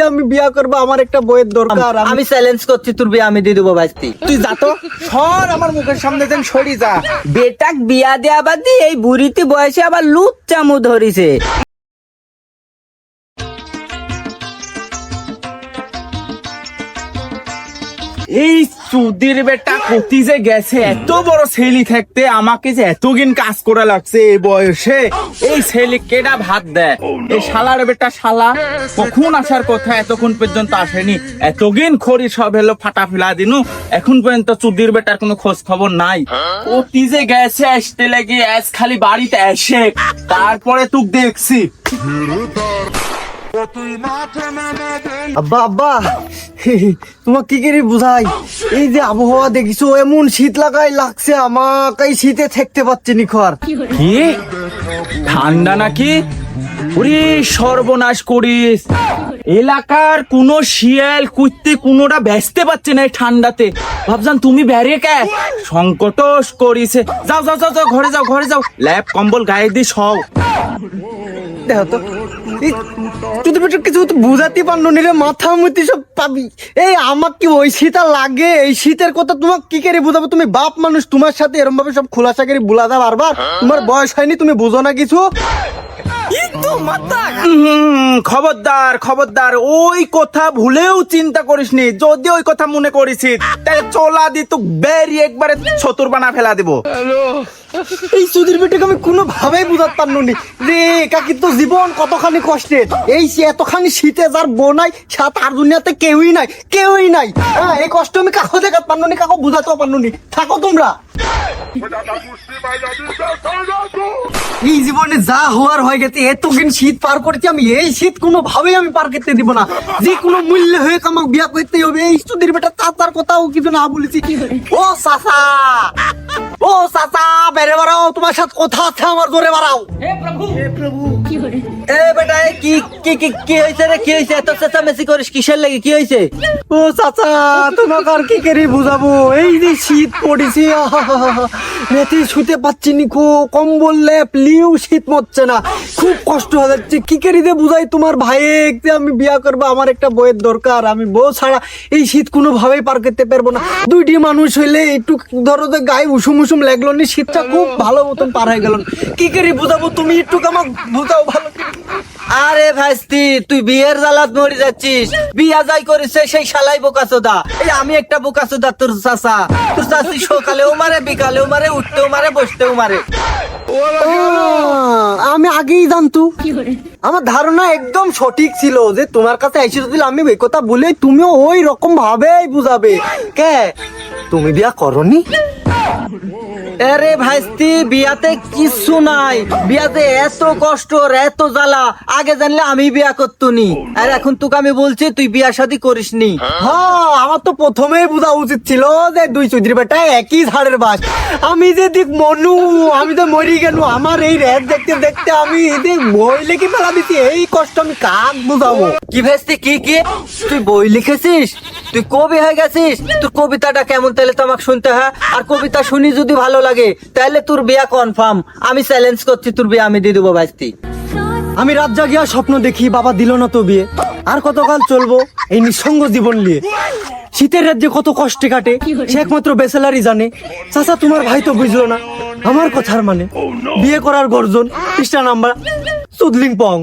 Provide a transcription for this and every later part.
আমি বিয়া করবো, আমার একটা বইয়ের দরকার। আমি চ্যালেঞ্জ করছি, তোর বিয়ে আমি দিয়ে দেবো ভাইস্তি। তুই যা তো, সর আমার মুখের সামনে যেন সরি যা। বেটাক বিয়া দেয়া বাদ দিয়ে এই বুড়িতে বয়সে আবার লুচ্চামু ধরিছে। এই চুদির বেটা কতি যে গেছে, এত বড় ছেলি থাকতে আমাকে যে এতদিন কাজ করা লাগছে এই বয়সে। এই ছেলে কেডা ভাত দেয়? এই শালার বেটা শালা কখন আসার কথা, এতক্ষণ পর্যন্ত আসেনি। এতদিন খড়ি সব হলো ফাটা ফেলা দিনু, এখন পর্যন্ত চুদির বেটার কোনো খোঁজ খবর নাই। কতি যে গেছে আসতে লেগে, আজ খালি বাড়িতে এসে তারপরে তুই দেখছি। আব্বা আব্বা, তোমার কি করে বুঝাই? এই যে আবহাওয়া দেখিছো, এমন শীত লাগছে, আমাকে এই শীতে থাকতে পারছি নি খর। কি ঠান্ডা নাকি? ওরে সর্বনাশ করিস, এলাকার কোন শিয়াল কুত্তি কোনোটা বেচতে পারছে না এই ঠান্ডাতে। ভাবজান তুমি বেড়ে কে সংকট করিছে। যাও যাও যাও যাও, ঘরে যাও ঘরে যাও, ল্যাপ কম্বল গায়ে দিয়ে সব। দেখো তো, তুই কিছু তো বুঝাতে পারলো নি রে, মাথা মুতি সব পাবি। এই আমার কি ওই শীত আর লাগে? এই শীতের কথা তোমাকে কি করে বুঝাবো? তুমি বাপ মানুষ, তোমার সাথে এরকম ভাবে সব খোলাসা করে বুলা দাও বারবার। তোমার বয়স হয়নি, তুমি বুঝো না কিছু। খবরদার খবরদার, ওই কথা ভুলেও চিন্তা করিসনি। যদি ওই কথা মনে করিস তাহলে চলা দি তো বেরি একবারে ছতুর বানা ফেলা দিব। এই সুধীর বেটাকে আমি কোনো ভাবেই বুঝাতে পারলো নি রে। কাকি তো জীবন কতখানি কষ্টের, এই এতখানি শীতে যার বোনাই সাত আর দুনিয়াতে কেউই নাই, কেউই নাই। হ্যাঁ, এই কষ্ট আমি কাকো দেখাতে পারলো নি, কাকো বুঝাতেও পারলো নি। থাকো তোমরা। এই জীবনে যা হওয়ার হয়ে গেছে, এতদিন শীত পার করেছি আমি, এই শীত কোনো ভাবেই আমি পার করতে দিব না। যে কোনো মূল্যে হয়ে আমাকে বিয়া করতেই হবে। এই সুধীর বেটা চাচার কথাও কিছু না বলেছি। ও চাচা, ও চাচা, বেড়ে বাড়াও, তোমার সাথে কথা আছে আমার, জোরে বাড়াও। এ বেটা, এ কি কি কি কি হয়েছে রে? কি হয়েছে? এত চেঁচামেচি করিস কিসের লাগে? কি হয়েছে? ও চাচা, তোমাকে আর কি করে বুঝাবো? এই যে শীত পড়েছে, রাতে শুতে পাচ্ছি নি, খুব কম্বল লেপ লিও শীত মরছে না, খুব কষ্ট হয়ে যাচ্ছে। কি করে দিয়ে বুঝাই তোমার ভাইকে আমি বিয়া করবো, আমার একটা বইয়ের দরকার। আমি বউ ছাড়া এই শীত কোনো ভাবেই পার করতে পারবো না। দুইটি মানুষ হইলে একটু ধরো যে গায়ে উষুম উষুম লাগলো নি, শীতটা খুব ভালো মতন পার হয়ে গেল। কি করে বুঝাবো? তুমি একটু আমাকে বুঝাও ভালো করে। আরে ভাইস্তি, তুই বিয়ের জ্বালাত মরে যাচ্ছিস। বিয়া যাই করিস সেই শালাই বোকাচোদা। এই আমি একটা বোকাচোদা, তোর চাচা। তোর চাচি সকালেও মারে, বিকালেও মারে, উঠতেও মারে, বসতেও মারে। আমি আগেই জানতো। আমার ধারণা একদম সঠিক ছিল যে তোমার কাছে এসে যদি আমি এই কথা বলে তুমিও ওই রকম ভাবেই বুঝাবে। কে তুমি বিয়া করনি? আরে ভাইস্তি, বিয়াতে কিছু নাই। বিয়াতে এত কষ্ট, এত জ্বালা, আগে জানলে আমি বিয়া করতুনি। আর এখন তোকে আমি বলছি তুই বিয়া শাদী করিসনি। হ্যাঁ, আমার তো প্রথমেই বোঝা উচিত ছিল যে দুই চৌধুরী বেটা একই ঝাড়ের বাস। আমি যে দিক মনু, আমি তো মরি গেল। আমার এই রেট দেখতে দেখতে আমি এদিক বই লিখে ফেলা দিচ্ছি। এই কষ্ট আমি কাক বুঝাবো? কি ভাইস্তি, কি কি তুই বই লিখেছিস? তুই কবি হয়ে গেছিস? তোর কবিতাটা কেমন তাহলে তো আমাকে শুনতে হয়। আর কবিতা শুনি যদি ভালো লাগে তাহলে তোর বিয়া কনফার্ম। আমি চ্যালেঞ্জ করছি, তোর বিয়া আমি দিয়ে দেবো ভাইস্তি। আমি রাত জাগিয়া স্বপ্ন দেখি, বাবা দিল না তো বিয়ে। আর কতকাল চলবো এই নিঃসঙ্গ জীবন নিয়ে? শীতের রাজ্যে কত কষ্টে কাটে সে একমাত্র বেসেলারই জানে। চাচা তোমার ভাই তো বুঝলো না আমার কথার মানে। বিয়ে করার গর্জন, পৃষ্ঠা নাম্বার সুদলিং পং।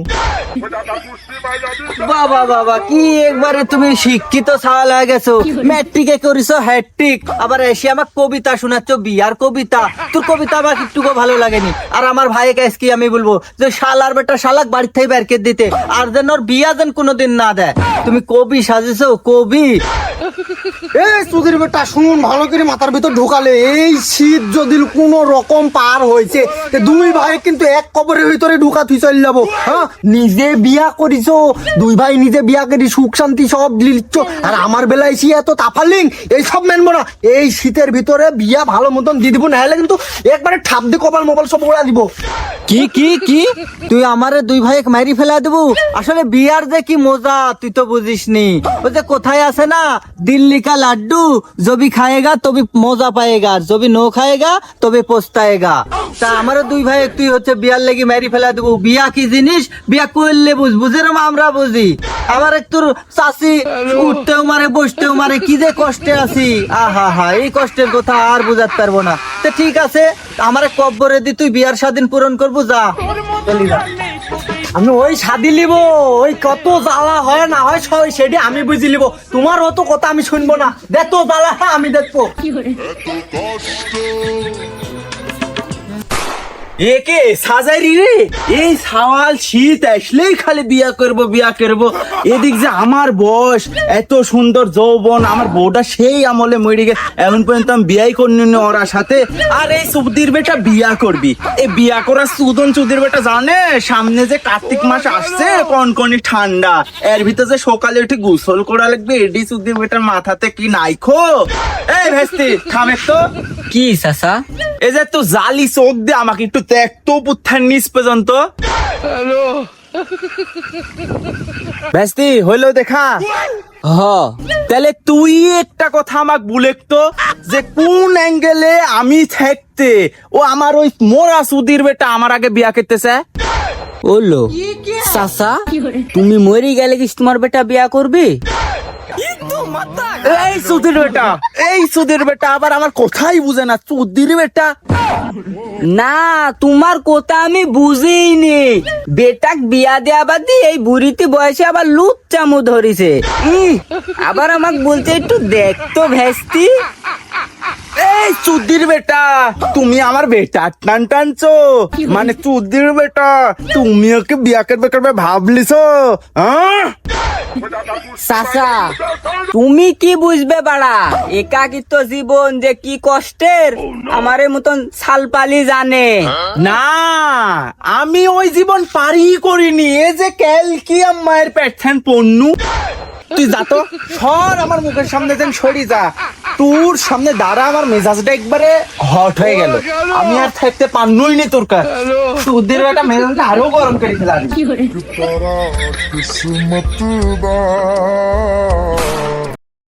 বাবা বাবা, কি একবারে তুমি শিক্ষিত ছাওয়াল হয়ে গেছো। ম্যাট্রিকে করিছো হ্যাট্রিক, আবার এসে আমার কবিতা শোনাচ্ছ, বিয়ার কবিতা। তোর কবিতা আমার একটুকু ভালো লাগেনি। আর আমার ভাইয়ের কাছে কি আমি বলবো যে শালার বেটা শালাক বাড়ির থেকে বের করে দিতে, আর যেন ওর বিয়া যেন কোনোদিন না দেয়। তুমি কবি সাজেছো, কবি। এই সুধীর বেটা শুন ভালো করে, মাথার ভিতর ঢোকালে এই শীত যদি কোন রকম পার হয়েছে, দুই ভাই কিন্তু এক কবরের ভিতরে ঢুকা তুই চলে যাবো। হ্যাঁ, নিজে বিয়া করিছো, দুই ভাই নিজে বিয়া করি সুখ শান্তি সব লিচ্ছ, আর আমার বেলায় এসে এত তাফালিং এইসব মেনবো না। এই শীতের ভিতরে বিয়া ভালো মতন দিয়ে দিব, না হলে কিন্তু একবারে ঠাপ দিয়ে কপাল মোবাইল সব ওড়া দিব। কি কি কি তুই আমারে দুই ভাই মারি ফেলা দেবো? আসলে বিয়ার যে কি মজা তুই তো বুঝিসনি। ওই যে কোথায় আছে না, দিল্লি बुल्ली का लड्डू जो भी खाएगा तो भी मजा पाएगा, जो भी नो खाएगा तो भी पछताएगा। তা আমারও দুই ভাই তুই হচ্ছে বিয়ার লাগি মেরি ফেলা দেবো। বিয়া কি জিনিস, বিয়া করলে বুঝবো, যেরকম আমরা বুঝি। আমার একটু চাষি উঠতেও মারে বসতেও মারে, কি যে কষ্টে আছি, আহা হা, এই কষ্টের কথা আর বুঝাতে পারবো না। তো ঠিক আছে, আমার কব্বরে দি তুই বিয়ার স্বাধীন পূরণ করবো, যা চলি যা। আমি ওই শাদি লিব, ওই কত জ্বালা হয় না হয় সেটি আমি বুঝি লিব, তোমার অত কথা আমি শুনবো না। দেখ তো জ্বালা আমি দেখবো। একে সাজারি রে, এই সাওয়াল শীত আসলেই খালি বিয়া করবো বিয়া করবো। এদিক যে আমার বয়স, এত সুন্দর যৌবন, আমার বউটা সেই আমলে মরে গেছে, এখন পর্যন্ত আমি বিয়াই করিনি ওরা সাথে। আর এই সুদির বেটা বিয়া করবি, এই বিয়া করার সুদন চুদির বেটা জানে সামনে যে কার্তিক মাস আসছে, কনকনি ঠান্ডা, এর ভিতরে যে সকালে উঠে গোসল করা লাগবে, এডি সুদির বেটার মাথাতে কি নাইখো। এই ভেস্তি থামে তো, কি চাচা? এই যে তো জালি চোখ দিয়ে আমাকে একটু দেখতো পুত্থার নিচ পর্যন্ত। ভেস্তি হইলো দেখা। হ, তাহলে তুই একটা কথা আমাকে বলে তো, যে কোন অ্যাঙ্গেলে আমি থাকতে ও আমার ওই মোরা সুদির বেটা আমার আগে বিয়া করতেছে। ওলো চাচা, তুমি মরি গেলে কি তোমার বেটা বিয়া করবি? এই সুদির বেটা, এই সুদির বেটা আবার আমার কথাই বুঝে না, সুদির বেটা। না, তোমার কথা আমি বুঝিনি। বেটাক বিয়া দেয়া বাদি এই বুড়িতে বয়সে আবার লুচ্চামু ধরিছে। আবার আমাকে বলছে একটু দেখতো ভেস্তি। এই চুদির বেটা, তুমি আমার বেটা টান টানছো, মানে চুদির বেটা তুমি ওকে বিয়া করবে করবে ভাবলিস? চাচা, তুমি কি বুঝবে বাড়া, একাকিত্ব জীবন যে কি কষ্টের আমারে মতন ছালপালি জানে না, আমি ওই জীবন পারি করিনি। এ যে ক্যালকিয়াম মায়ের প্যাঠান পণ্যু, তুই যা তো, সর আমার মুখের সামনে যেন সরি যা। তোর সামনে দাঁড়া আমার মেজাজটা একবারে হট হয়ে গেল, আমি আর থাকতে পারনই নি তোর কাছে। তোদের একটা মেজাজটা আরো গরম করে ফেলা। तारा किस्मत दा